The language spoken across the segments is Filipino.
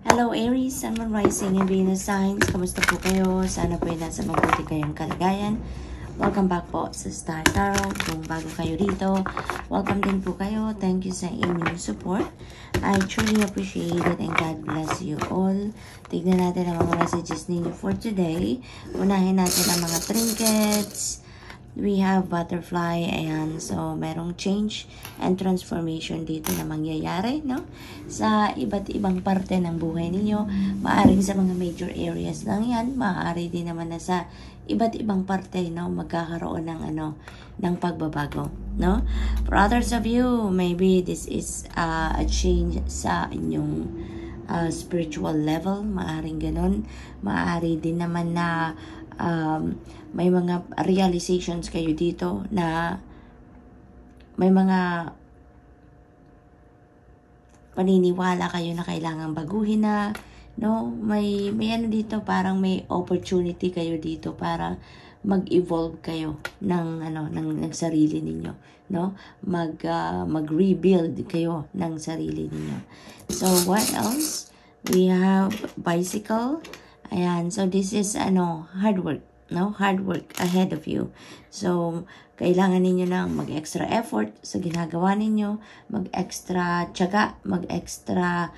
Hello Aries, Sun, Moon, Rising, and Venus signs. Kamusta po kayo? Sana po ay nasa mabuti kayong kalagayan. Welcome back po sa Star Tarot. Kung bago kayo rito, welcome din po kayo. Thank you sa inyong support. I truly appreciate it and God bless you all. Tignan natin ang mga messages ninyo for today. Unahin natin ang mga trinkets. We have butterfly, ayan, so merong change and transformation dito na mangyayari, no? Sa iba't ibang parte ng buhay ninyo, maaaring sa mga major areas lang yan, maaari din naman na sa iba't ibang parte, no? Magkakaroon ng ng pagbabago, no? For others of you, maybe this is a change sa inyong spiritual level, maaaring ganun. Maaari din naman na may mga realizations kayo dito na may mga paniniwala kayo na kailangan baguhin na, no? May ano dito, parang may opportunity kayo dito para mag-evolve kayo ng ng sarili ninyo, no? Mag-rebuild kayo ng sarili ninyo. So what else? We have bicycle. Ayan, so this is hard work, no? Hard work ahead of you. So kailangan ninyo nang mag-extra effort sa ginagawa ninyo, mag-extra tiyaga, mag-extra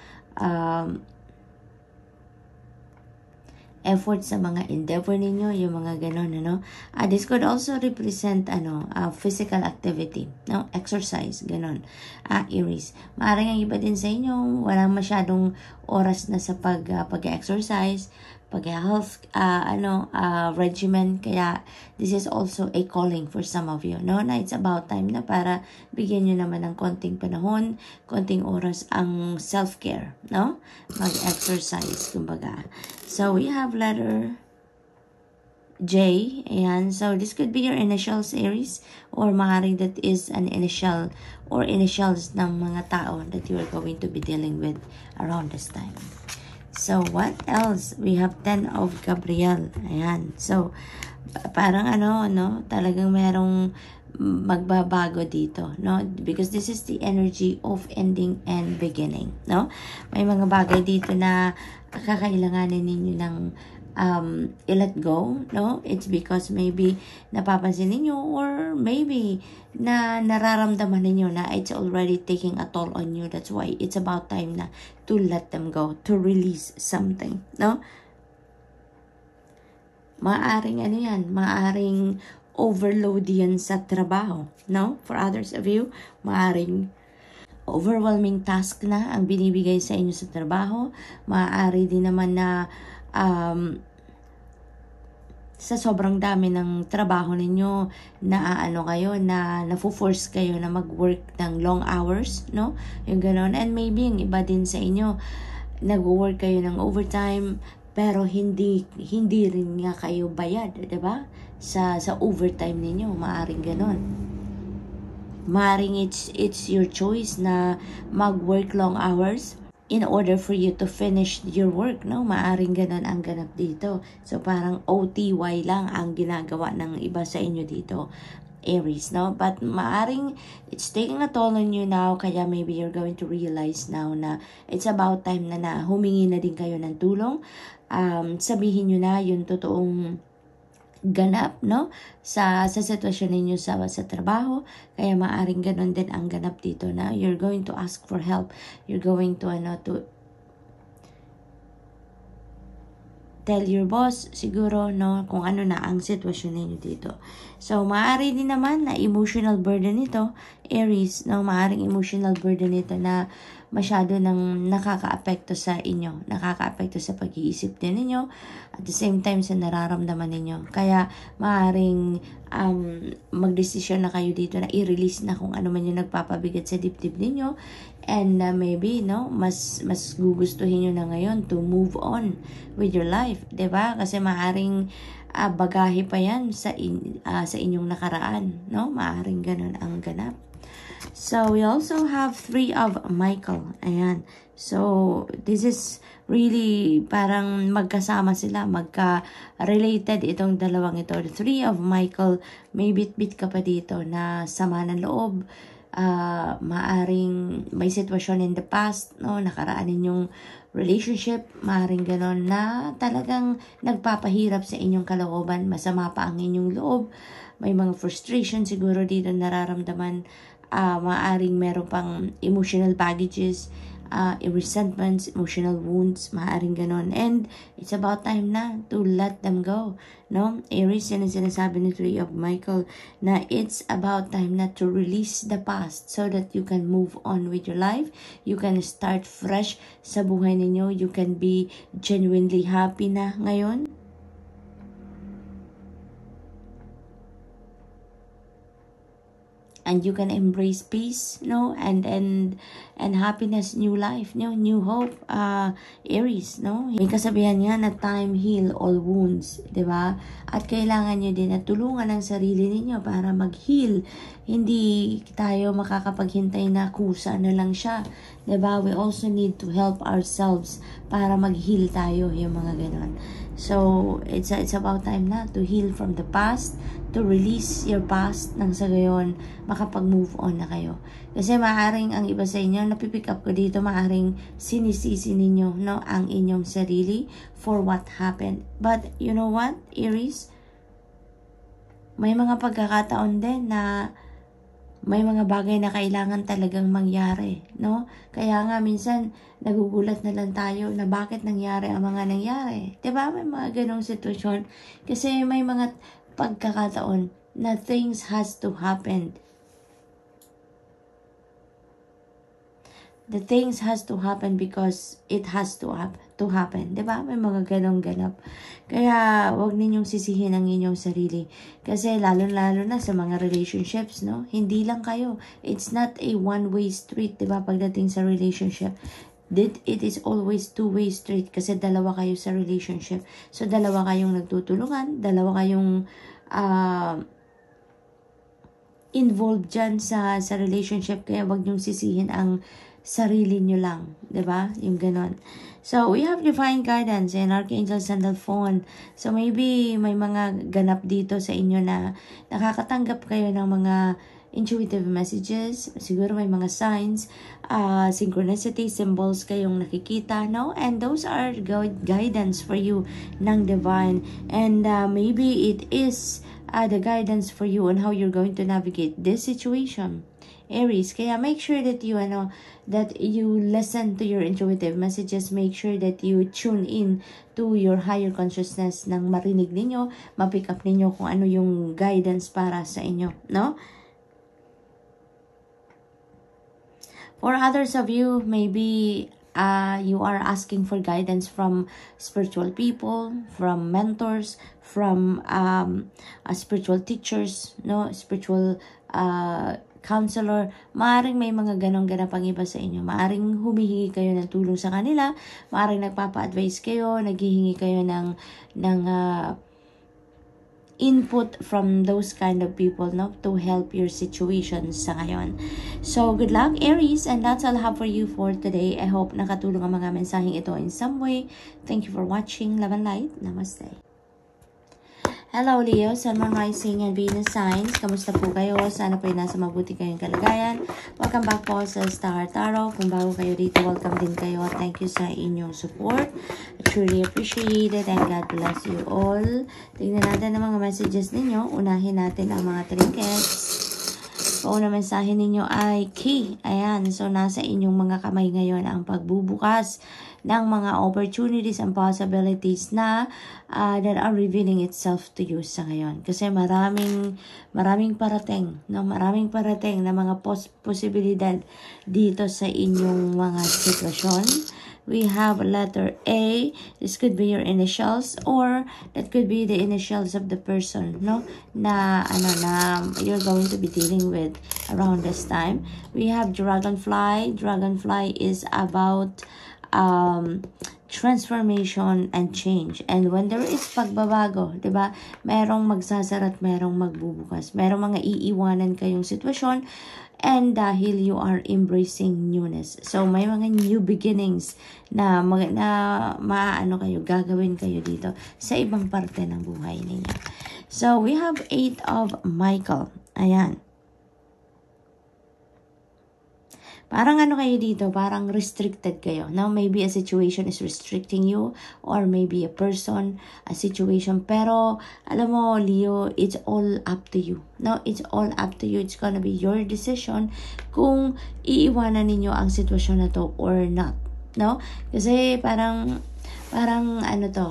effort sa mga endeavor ninyo, yung mga ganon, this could also represent physical activity, no? Exercise, ganon. Aries, maaaring ang iba din sa inyo walang masyadong oras na sa pag-exercise, pag-health regimen, kaya this is also a calling for some of you, no? Na it's about time na para bigyan nyo naman ng konting panahon, konting oras ang self-care, no? Mag-exercise, kumbaga. So we have letter J, ayan. So this could be your initials, Aries, or maaaring that is an initial or initials ng mga tao that you are going to be dealing with around this time. So what else? We have 10 of Gabriel. Ayan. So parang talagang merong magbabago dito, no? Because this is the energy of ending and beginning, no? May mga bagay dito na kakailanganin ninyo ng i-let go, no? It's because maybe napapansin ninyo or maybe na nararamdaman ninyo na it's already taking a toll on you. That's why it's about time na to let them go, to release something, no? Maaring maaring overload yan sa trabaho, no? For others of you, maaring overwhelming task na ang binibigay sa inyo sa trabaho. Maaari din naman na sa sobrang dami ng trabaho ninyo na kayo na nafo-force kayo na mag-work ng long hours, no? Yung gano'n. And maybe yung iba din sa inyo nag-work kayo ng overtime pero hindi rin nga kayo bayad, 'di ba? Sa overtime ninyo, maaring gano'n. Maaring it's your choice na mag-work long hours in order for you to finish your work, no? Maaring ganun ang ganap dito. So parang OTY lang ang ginagawa ng iba sa inyo dito, Aries, no? But maaring it's taking a toll on you now, kaya maybe you're going to realize now na it's about time na humingi na din kayo ng tulong. Sabihin nyo na yung totoong ganap, no? Sa sitwasyon ninyo sa trabaho, kaya maaring ganun din ang ganap dito na you're going to ask for help, you're going to to tell your boss siguro, no, kung ano na ang sitwasyon ninyo dito. So maaari din naman na emotional burden ito, Aries, no? Maaring emotional burden ito na masyado nang nakakaapekto sa inyo, nakakaapekto sa pag-iisip din ninyo, at the same time sa nararamdaman ninyo. Kaya maaaring magdesisyon na kayo dito na i-release na kung ano man yung nagpapabigat sa dibdib ninyo, and maybe, no, mas gugustuhin nyo na ngayon to move on with your life, 'di ba? Kasi maaaring bagahe pa yan sa inyong nakaraan, no? Maaaring ganun ang ganap. So we also have 3 of Michael. Ayan. So this is really parang magkasama sila, magka-related itong dalawang ito. The 3 of Michael, may bit-bit ka pa dito na sama ng loob, maaring may sitwasyon in the past, no, nakaraan ninyong relationship, maaring ganon na talagang nagpapahirap sa inyong kalooban, masama pa ang inyong loob, may mga frustration siguro dito nararamdaman, maaring meron pang emotional baggages, resentments, emotional wounds, maaaring ganon. And it's about time na to let them go. No? Aries, yan ang sinasabi ni Three of Michael, na it's about time na to release the past so that you can move on with your life. You can start fresh sa buhay ninyo. You can be genuinely happy na ngayon. And you can embrace peace, no, and happiness, new life, no, new hope, Aries, no. May kasabihan nga na time heal all wounds, 'di ba? At kailangan niyo din na tulungan ang sarili niyo para mag-heal. Hindi tayo makakapaghintay na kusa na lang siya, 'di ba? We also need to help ourselves para mag-heal tayo, yung mga ganon. So it's about time na to heal from the past, to release your past, nang sa gayon makapag-move on na kayo. Kasi maaaring ang iba sa inyo, napipick up ko dito, maaaring sinisisi ninyo, no, ang inyong sarili for what happened. But you know what, Aries? May mga pagkakataon din na may mga bagay na kailangan talagang mangyari, no? Kaya nga minsan nagugulat na lang tayo na bakit nangyari ang mga nangyari. 'Di ba? May mga ganong sitwasyon kasi may mga pagkakataon na things has to happen. The things has to happen because it has to happen. Diba? May mga ganong ganap. Kaya, wag ninyong sisihin ang inyong sarili. Kasi, lalo-lalo na sa mga relationships, no? Hindi lang kayo. It's not a one-way street, diba? Pagdating sa relationship. It is always two-way street kasi dalawa kayo sa relationship. So, dalawa kayong nagtutulungan, dalawa kayong involved dyan sa relationship. Kaya, wag niyong sisihin ang sarili nyo lang, 'di ba? Yung ganon. So, we have divine guidance and Archangel Sandalphon. So, maybe may mga ganap dito sa inyo na nakakatanggap kayo ng mga intuitive messages. Siguro may mga signs, synchronicity, symbols kayong nakikita, no? And those are guidance for you ng divine. And maybe it is the guidance for you on how you're going to navigate this situation, Aries. Kaya make sure that you listen to your intuitive messages. Make sure that you tune in to your higher consciousness nang marinig ninyo, ma-pick up ninyo kung ano yung guidance para sa inyo, no? For others of you, maybe you are asking for guidance from spiritual people, from mentors, from spiritual teachers, no, spiritual counselor. Maaring may mga ganong ganapang iba sa inyo. Maaring humihingi kayo ng tulong sa kanila. Maaring nagpapa-advise kayo, naghihingi kayo ng input from those kind of people, no, to help your situations sa ngayon. So, good luck, Aries, and that's all I have for you for today. I hope nakatulong ang mga mensaheng ito in some way. Thank you for watching. Love and light. Namaste. Hello, Leo, Sun, Moon, Rising, and Venus signs. Kamusta po kayo? Sana po nasa mabuti kayong kalagayan. Welcome back po sa Star Tarot. Kung bago kayo dito, welcome din kayo. Thank you sa inyong support. I truly appreciate it and God bless you all. Tingnan natin ang mga messages ninyo. Unahin natin ang mga trinkets. Pauna mensahe ninyo ay key. Ayan, so nasa inyong mga kamay ngayon ang pagbubukas ng mga opportunities and possibilities na that are revealing itself to you sa ngayon. Kasi maraming parating, no? Maraming parating na mga posibilidad dito sa inyong mga sitwasyon. We have letter A. This could be your initials or that could be the initials of the person, no? Na you're going to be dealing with around this time. We have dragonfly. Dragonfly is about transformation and change. And when there is pagbabago, 'di ba? Merong magsasara at merong magbubukas. Merong mga iiwanan kayong sitwasyon. And dahil you are embracing newness. So, may mga new beginnings na gagawin kayo dito sa ibang parte ng buhay ninyo. So, we have 8 of Michael. Ayan. Parang ano kayo dito, parang restricted kayo. Now, maybe a situation is restricting you, or maybe a person, a situation. Pero, alam mo, Leo, it's all up to you. No, it's all up to you. It's gonna be your decision kung iiwanan ninyo ang sitwasyon na to or not. No? Kasi parang ano to,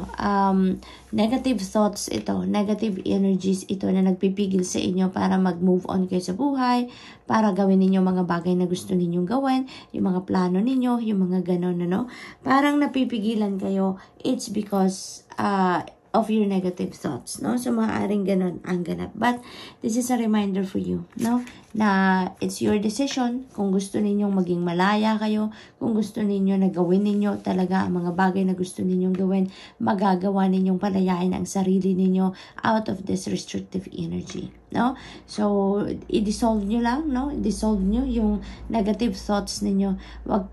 negative thoughts ito, negative energies ito na nagpipigil sa inyo para mag-move on kayo sa buhay, para gawin ninyo mga bagay na gusto ninyong gawin, yung mga plano ninyo, yung mga ganon, no? Parang napipigilan kayo, it's because of your negative thoughts, no? So, maaaring ganon ang ganap. But, this is a reminder for you, no? Na it's your decision kung gusto ninyong maging malaya kayo, kung gusto ninyo na gawin ninyo talaga ang mga bagay na gusto ninyong gawin, magagawa ninyong palayain ang sarili ninyo out of this restrictive energy, no? So, i-dissolve nyo lang, no? I-dissolve nyo yung negative thoughts ninyo. Wag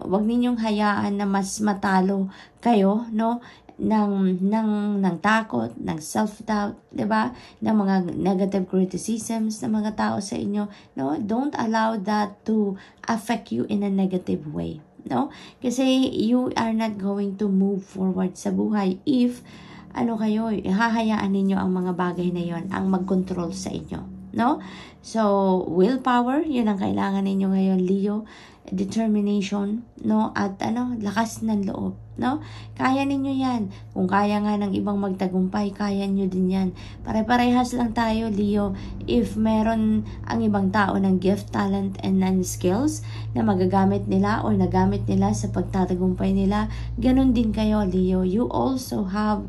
ninyong hayaan na mas matalo kayo, no? ng takot, ng self-doubt, 'di ba? Ng mga negative criticisms ng mga tao sa inyo. No, don't allow that to affect you in a negative way, no? Kasi you are not going to move forward sa buhay if hahayaan ninyo ang mga bagay na 'yon ang mag-control sa inyo, no? So, willpower, 'yun ang kailangan ninyo ngayon, Leo. Determination, no? At lakas ng loob, no? Kaya ninyo yan. Kung kaya nga ng ibang magtagumpay, kaya nyo din yan. Pare-parehas lang tayo, Leo. If meron ang ibang tao ng gift, talent, and skills na magagamit nila or nagamit nila sa pagtatagumpay nila, ganun din kayo, Leo. You also have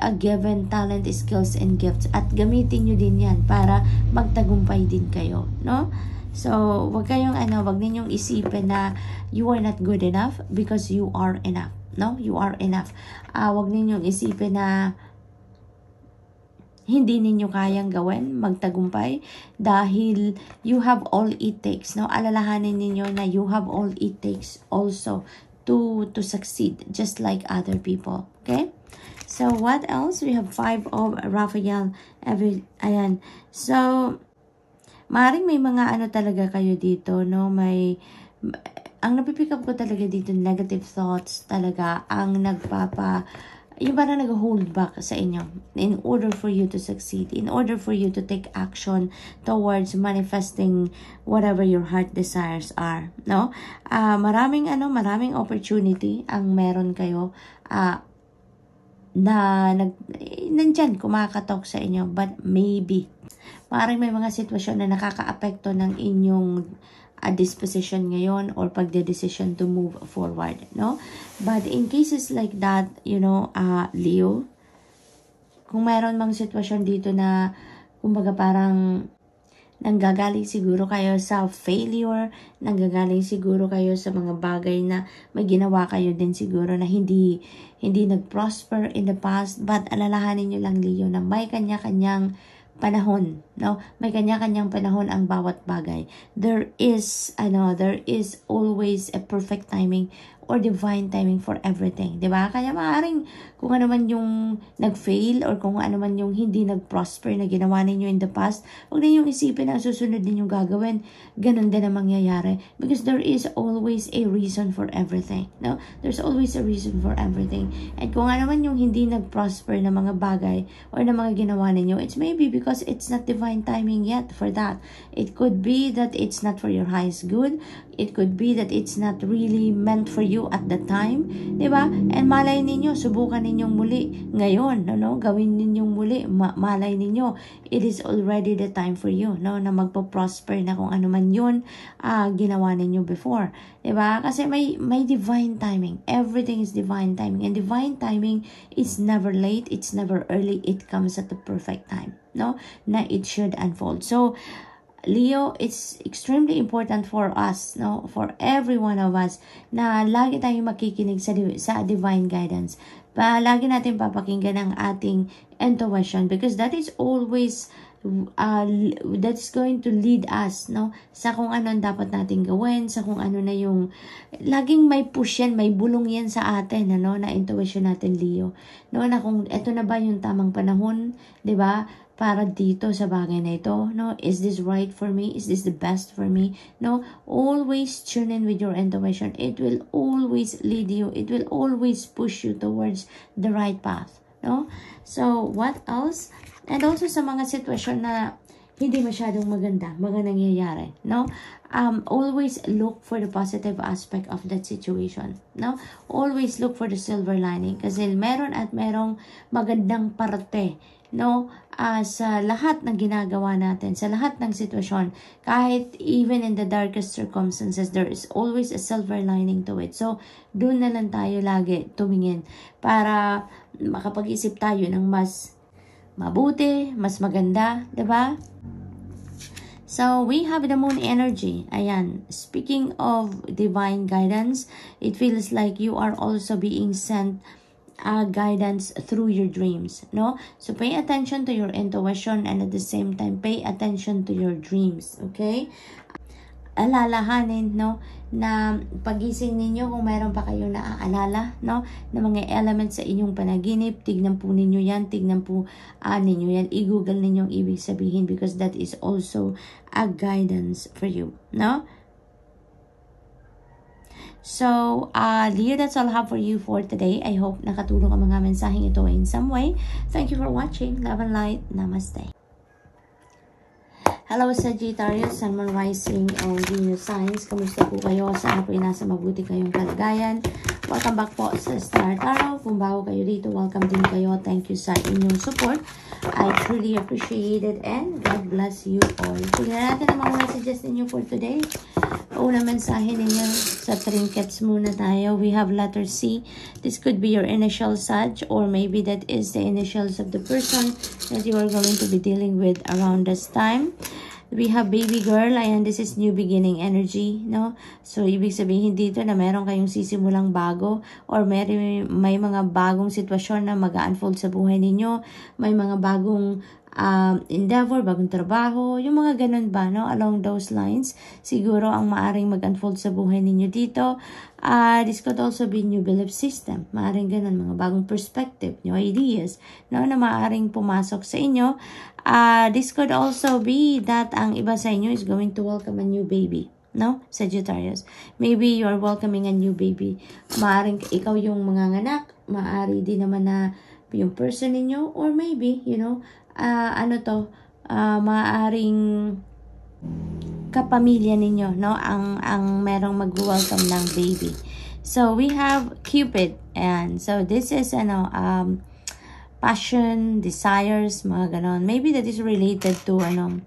a given talent, skills, and gifts. At gamitin nyo din yan para magtagumpay din kayo, no? So, wag ninyong isipin na you are not good enough because you are enough. No? You are enough. Wag ninyong isipin na hindi ninyo kayang gawin, magtagumpay, dahil you have all it takes. No? Alalahanin ninyo na you have all it takes also to succeed, just like other people. Okay? So, what else? We have 5 of Raphael. Ayan. So, maaaring may mga talaga kayo dito, no? Ang napipick up ko talaga dito, negative thoughts talaga ang yung parang nag-hold back sa inyo in order for you to succeed, in order for you to take action towards manifesting whatever your heart desires are, no? Maraming opportunity ang meron kayo nandyan kumakatok sa inyo, but maybe maaaring may mga sitwasyon na nakakaapekto ng inyong disposition ngayon or pagde-decision to move forward, no? But in cases like that, Leo, kung mayroon mang sitwasyon dito na kumbaga parang nanggagaling siguro kayo sa failure, nanggagaling siguro kayo sa mga bagay na may ginawa kayo din siguro na hindi nag-prosper in the past, but alalahanin nyo lang, Leo, na may kanya-kanyang panahon, no? May kanya-kanyang panahon ang bawat bagay. There is always a perfect timing or divine timing for everything, 'di ba? Kaya maaaring kung ano man yung nag-fail or kung ano man yung hindi nag-prosper na ginawa ninyo in the past, huwag ninyong isipin na susunod ninyong gagawin, ganun din ang mangyayari, because there is always a reason for everything, no? There's always a reason for everything. And kung ano man yung hindi nag-prosper na mga bagay or na mga ginawa ninyo, it's maybe because it's not divine timing yet for that. It could be that it's not for your highest good. It could be that it's not really meant for you at the time, 'di ba? And malay ninyo, subukan ninyong muli ngayon, no? Gawin ninyong muli, malay ninyo, it is already the time for you, no? Na magpo-prosper na kung ano man 'yun ginawa ninyo before, 'di ba? Kasi may divine timing. Everything is divine timing, and divine timing is never late, it's never early, it comes at the perfect time, no? Na it should unfold. So, Leo, it's extremely important for us, no, for every one of us, na lagi tayong makikinig sa divine guidance. Lagi natin papakinggan ang ating intuition, because that is always that's going to lead us, no, sa kung ano ang dapat nating gawin, sa kung ano na yung laging may push yan, may bulong yan sa atin, na intuition natin, Leo, no, na kung eto na ba yung tamang panahon, 'di ba? para dito sa bagay na ito, no? Is this right for me? Is this the best for me? No? Always tune in with your intuition. It will always lead you. It will always push you towards the right path, no? So, what else? And also sa mga sitwasyon na hindi masyadong maganda, mga nangyayari, no? Always look for the positive aspect of that situation, no? Always look for the silver lining kasi meron at merong magandang parte, no? Sa lahat ng ginagawa natin, sa lahat ng sitwasyon, kahit even in the darkest circumstances, there is always a silver lining to it. So, doon na lang tayo lagi tumingin para makapag-isip tayo ng mas mabuti, mas maganda, diba? So, we have the moon energy. Ayan. Speaking of divine guidance, it feels like you are also being sent guidance through your dreams, no? So, pay attention to your intuition and at the same time, pay attention to your dreams, okay? Alalahanin, no, na pagising ninyo kung mayroon pa kayong naaalala, no, na mga elements sa inyong panaginip, tignan po ninyo yan, tignan po ninyo yan, i-google ninyo ang ibig sabihin because that is also a guidance for you, no? So, Leo, that's all I have for you for today. I hope nakatulong ang mga mensaheng ito in some way. Thank you for watching. Love and light. Namaste. Hello Sagittarius, Sun, Moon, Rising, o Venus signs. Kamusta po kayo? Sana po nasa mabuti kayong kalagayan. Welcome back po sa Star Tarot. Kung bago kayo dito, welcome din kayo. Thank you sa inyong support. I truly appreciate it and God bless you all. Tingnan natin ang mga messages ninyo for today. Unang mensahe ninyo sa trinkets muna tayo. We have letter C. This could be your initial Sag or maybe that is the initials of the person that you are going to be dealing with around this time. We have baby girl. Ayan, this is new beginning energy, no? So, ibig sabihin dito na meron kayong sisimulang bago or may mga bagong sitwasyon na mag-unfold sa buhay ninyo. May mga bagong endeavor, bagong trabaho, yung mga ganun ba, no? Along those lines, siguro ang maaring mag-unfold sa buhay ninyo dito. This could also be new belief system. Maaring ganun, mga bagong perspective, new ideas, no? Na maaring pumasok sa inyo. This could also be that ang iba sa inyo is going to welcome a new baby, no? Sagittarius. Maybe you are welcoming a new baby. Maaring ikaw yung mga anak, maari din naman na yung person ninyo, or maybe, you know, maaring kapamilya ninyo, no? Ang merong mag-welcome ng baby. So, we have Cupid. And so, this is, passion, desires, mga ganon. Maybe that is related to,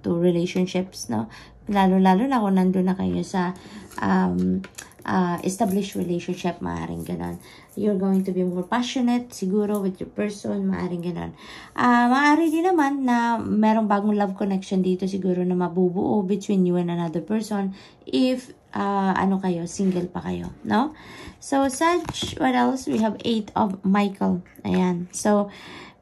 to relationships, no? Lalo-lalo na kung nandun na kayo sa, established relationship, maaring ganon. You're going to be more passionate, siguro, with your person, maaring ganon. Maaari din naman na merong bagong love connection dito, siguro na mabubuo between you and another person if, kayo, single pa kayo, no? So, Sag, what else? We have 8 of Michael. Ayan. So,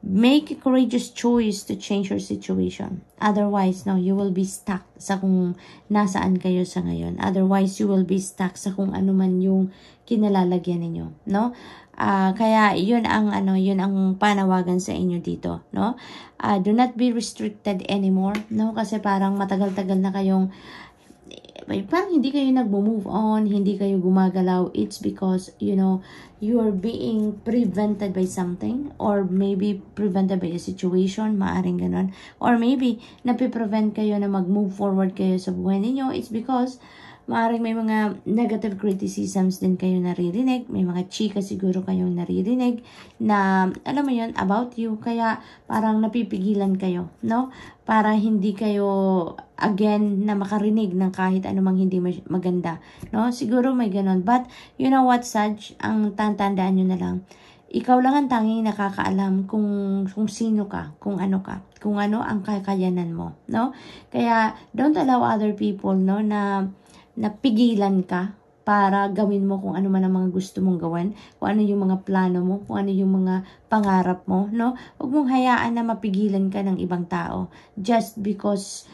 make a courageous choice to change your situation. Otherwise, no, you will be stuck sa kung nasaan kayo sa ngayon. Otherwise, you will be stuck sa kung ano man yung kinalalagyan ninyo, no? Kaya yun ang panawagan sa inyo dito, no? Do not be restricted anymore, no? Kasi parang matagal-tagal na kayong parang hindi kayo nagmo-move on, hindi kayo gumagalaw. It's because, you know, you are being prevented by something or maybe prevented by a situation, maaring ganun. Or maybe, napiprevent kayo na mag-move forward kayo sa buhay ninyo. It's because maaring may mga negative criticisms din kayo naririnig. May mga chika siguro kayong naririnig na, alam mo yun, about you. Kaya parang napipigilan kayo, no? Para hindi kayo, again, na makarinig ng kahit anumang hindi maganda, no? Siguro may ganon. But, you know what, Sag? Ang tandaan nyo na lang. Ikaw lang ang tanging nakakaalam kung sino ka, kung ano ang kakayanan mo, no? Kaya, don't allow other people, no, na pigilan ka para gawin mo kung ano man ang mga gusto mong gawin, kung ano yung mga plano mo, kung ano yung mga pangarap mo, no? Huwag mong hayaan na mapigilan ka ng ibang tao just because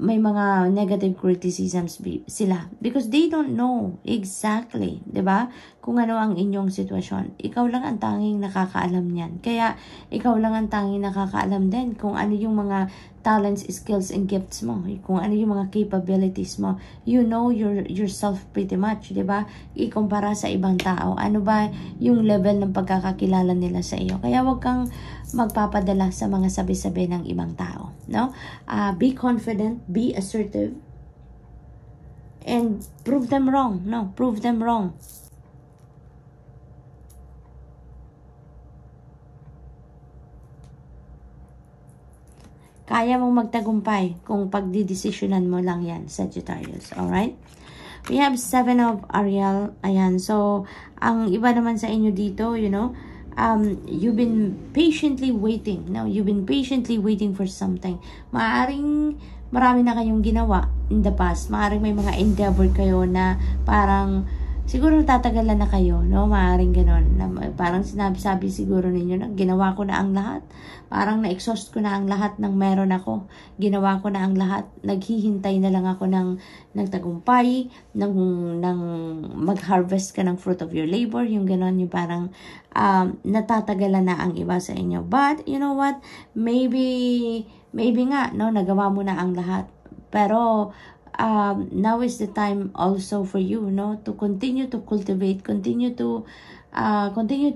may mga negative criticisms sila because they don't know exactly, 'di ba? Kung ano ang inyong sitwasyon. Ikaw lang ang tanging nakakaalam niyan. Kaya ikaw lang ang tanging nakakaalam din kung ano yung mga talents, skills, and gifts mo. Kung ano yung mga capabilities mo. You know yourself pretty much, 'di ba? Ikumpara sa ibang tao. Ano ba yung level ng pagkakakilala nila sa iyo? Kaya wag kang magpapadala sa mga sabi-sabi ng ibang tao, no? Be confident, be assertive, and prove them wrong, no? Prove them wrong. Kaya mong magtagumpay kung pagdidesisyonan mo lang yan, Sagittarius, alright? We have 7 of Ariel, ayan, so, ang iba naman sa inyo dito, you know, you've been patiently waiting. No, you've been patiently waiting for something. Maaring marami na kayong ginawa in the past. Maaring may mga endeavor kayo na parang siguro tatagalan na kayo, no? Maaring gano'n. Parang sinabi siguro ninyo na ginawa ko na ang lahat. Parang na-exhaust ko na ang lahat ng meron ako. Ginawa ko na ang lahat. Naghihintay na lang ako ng tagumpay, ng mag-harvest ka ng fruit of your labor. Yung gano'n, yung parang natatagalan na ang iba sa inyo. But, you know what? Maybe nga, no? Nagawa mo na ang lahat. Pero, now is the time also for you, no, to continue to cultivate, continue to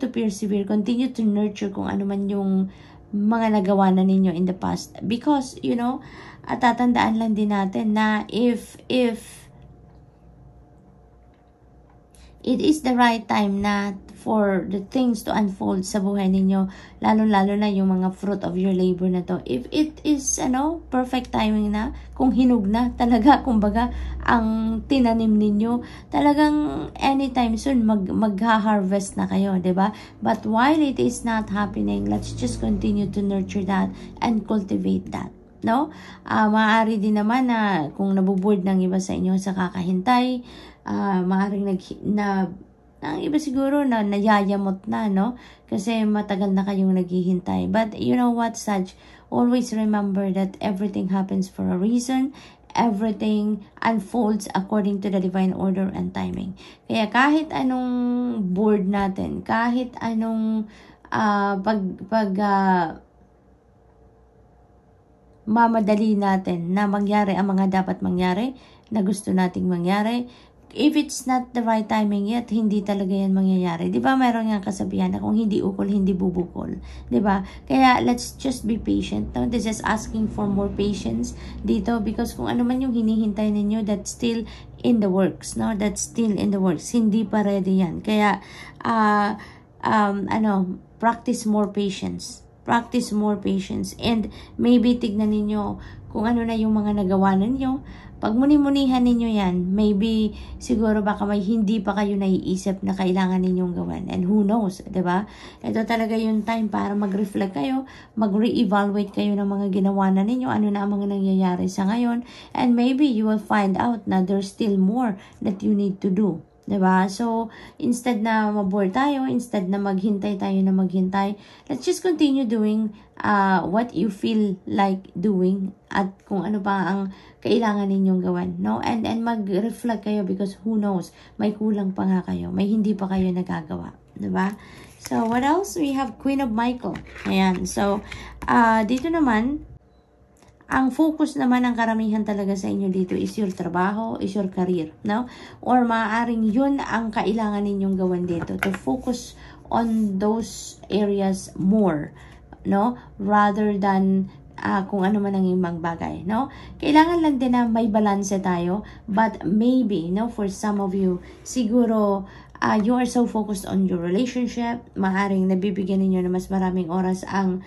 persevere, continue to nurture kung ano man yung mga nagawa na ninyo in the past. Because, you know, tatandaan lang din natin na if it is the right time na for the things to unfold sa buhay ninyo, lalo-lalo na yung mga fruit of your labor na to. If it is, perfect timing na, kung hinug na talaga, kumbaga, ang tinanim ninyo, talagang anytime soon, magha-harvest na kayo, 'di ba? But while it is not happening, let's just continue to nurture that and cultivate that. No? Maaari din naman na kung nabuboard ng iba sa inyo sa kakahintay, maaaring ang iba siguro na nayayamot na, no? Kasi matagal na kayong naghihintay. But you know what, Sag? Always remember that everything happens for a reason. Everything unfolds according to the divine order and timing. Kaya kahit anong board natin, kahit anong mamadali natin na mangyari ang mga dapat mangyari, na gusto nating mangyari, if it's not the right timing yet, hindi talaga yan mangyayari. Di ba mayroon nga kasabihan na kung hindi ukol, hindi bubukol. Di ba? Kaya let's just be patient. No? This is asking for more patience dito because kung ano man yung hinihintay ninyo, that's still in the works. No? That's still in the works. Hindi pa ready yan. Kaya, practice more patience. Practice more patience. And maybe tignan ninyo kung ano na yung mga nagawa ninyo. Pag muni-munihan ninyo yan, maybe siguro baka may hindi pa kayo naiisip na kailangan ninyong gawin. And who knows, diba? Ito talaga yung time para mag-reflect kayo, mag-re-evaluate kayo ng mga ginawa na ninyo, ano na ang mga nangyayari sa ngayon. And maybe you will find out na there's still more that you need to do. Diba? So, instead na mabore tayo, instead na maghintay tayo na maghintay, let's just continue doing what you feel like doing at kung ano pa ang kailangan ninyong gawin, no? And mag-reflect kayo because who knows, may kulang pa nga kayo, may hindi pa kayo nagagawa, diba? So, what else? We have Queen of Michael. Ayan. So, dito naman, ang focus naman ng karamihan talaga sa inyo dito is your trabaho, is your career, no? Or maaaring yun ang kailangan ninyong gawin dito, to focus on those areas more, no? Rather than kung ano man ang ibang bagay, no? Kailangan lang din na may balance tayo, but maybe, no, for some of you, siguro, you are so focused on your relationship, maaaring nabibigyan ninyo na mas maraming oras ang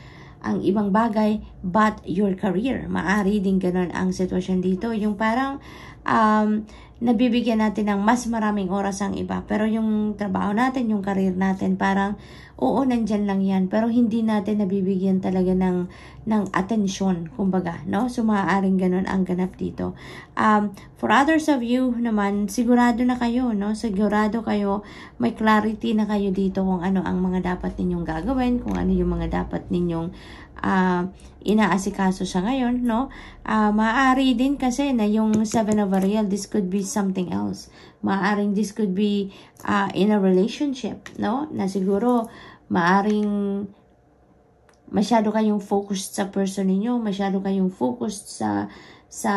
ibang bagay, but your career, maari din ganun ang sitwasyon dito. Yung parang, nabibigyan natin ng mas maraming oras ang iba. Pero yung trabaho natin, yung career natin, parang, oo, nandyan lang yan. Pero hindi natin nabibigyan talaga ng atensyon, kumbaga, no? So, maaaring ganun ang ganap dito. For others of you naman, sigurado na kayo, no? Sigurado kayo, may clarity na kayo dito kung ano ang mga dapat ninyong gagawin, kung ano yung mga dapat ninyong inaasikaso sa ngayon, no? Maaari din kasi na yung 7 of a real, this could be something else. Maaring this could be in a relationship, no? Na siguro, maaring masyado kayong focused sa person ninyo, masyado kayong focused sa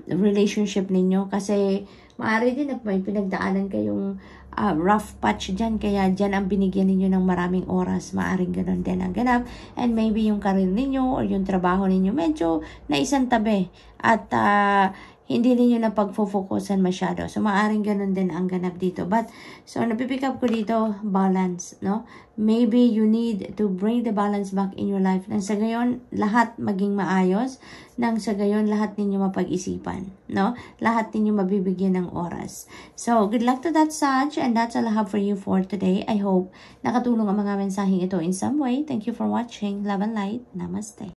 relationship ninyo kasi maaari din na may pinagdaanan kayong rough patch dyan, kaya dyan ang binigyan ninyo ng maraming oras, maaring ganun din ang ganap, and maybe yung career ninyo or yung trabaho ninyo medyo na isang tabi at hindi ninyo na pagfo-focusan masyado. So, maaring ganun din ang ganap dito. But, so, napipick up ko dito, balance, no? Maybe you need to bring the balance back in your life. Nang sa gayon, lahat maging maayos. Nang sa gayon, lahat ninyo mapag-isipan, no? Lahat ninyo mabibigyan ng oras. So, good luck to that, Sag. And that's all I have for you for today. I hope nakatulong ang mga mensaheng ito in some way. Thank you for watching. Love and light. Namaste.